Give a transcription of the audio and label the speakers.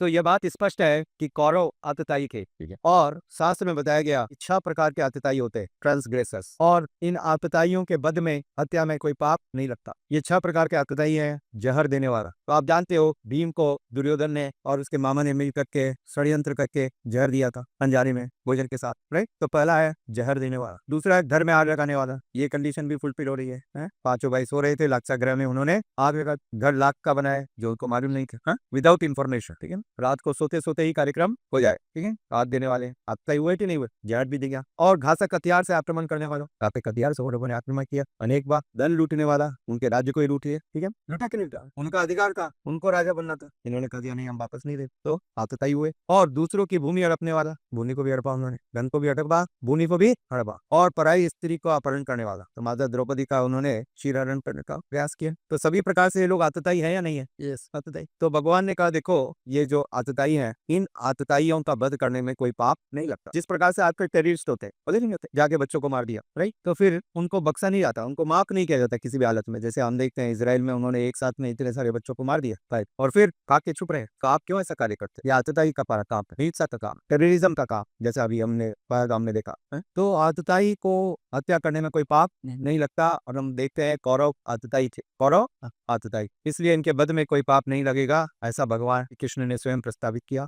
Speaker 1: तो यह बात स्पष्ट है कि कौरव आतताई थे, ठीक है, और शास्त्र में बताया गया 6 प्रकार के आतताई होते हैं, ट्रांसग्रेसर्स, और इन आतताइयों के बद में हत्या में कोई पाप नहीं लगता। ये 6 प्रकार के आतताई हैं। जहर देने वाला, तो आप जानते हो भीम को दुर्योधन ने और उसके मामा ने मिल करके षड्यंत्र करके जहर दिया था अनजाने में भोजन के साथ, राइट। तो पहला है जहर देने वाला। दूसरा है घर में आग लगाने वाला, ये कंडीशन भी फुलफिल हो रही है? पांचों भाई सो रहे थे, लाक्षागृह में उन्होंने आग लगा, घर लाख का बनाया जो उनको मालूम नहीं था, विदाउट इन्फॉर्मेशन, ठीक है। रात को सोते सोते ही कार्यक्रम हो जाए, ठीक है। आग देने वाले आपका हुए कि नहीं हुए, जहर भी दिया। और घातक हथियार से आक्रमण करने वालों, घातक हथियार से लोगों ने आक्रमण किया अनेक बार। धन लूटने वाला, उनके राज्य को ही लूटिए, ठीक है। लूटा क्यों लूटा? उनका अधिकार था, उनको राजा बनना था, इन्होंने कह दिया नहीं हम वापस नहीं देते, तो आतताई हुए। और दूसरों की भूमि हड़पने वाला, भूमि को भी हड़पा उन्होंने, धन को भी हड़पा, भूमि को भी हड़पा। और पराई स्त्री को अपहरण करने वाला, तो माता द्रौपदी का उन्होंने शिरहरण करने का प्रयास किया। तो सभी प्रकार से ये लोग आतताई है या नहीं है? यस, आतताई। तो भगवान ने कहा देखो ये जो आतताई है, इन आतताइयों का वध करने में कोई पाप नहीं लगता। जिस प्रकार से आजकल टेररिस्ट होते हैं, होते नहीं होते, जाके बच्चों को मार दिया, राइट, तो फिर उनको बख्शा नहीं जाता, उनको माफ नहीं किया जाता किसी भी हालत में। जैसे हम देखते हैं इसराइल में उन्होंने एक साथ में इतने सारे बच्चों को मार दिया, राइट, और फिर खा के चुप रहे। तो आप क्यों ऐसा कार्य करते? ये आतताई का काम है, हिंसा का काम, टेररिज्म का काम, जैसे अभी हमने पहलगाम में देखा है। तो आतताई को हत्या करने में कोई पाप नहीं लगता। और हम देखते हैं कौरव आतताई थे, कौरव आतताई, इसलिए इनके बद में कोई पाप नहीं लगेगा, ऐसा भगवान कृष्ण ने स्वयं प्रस्तावित किया।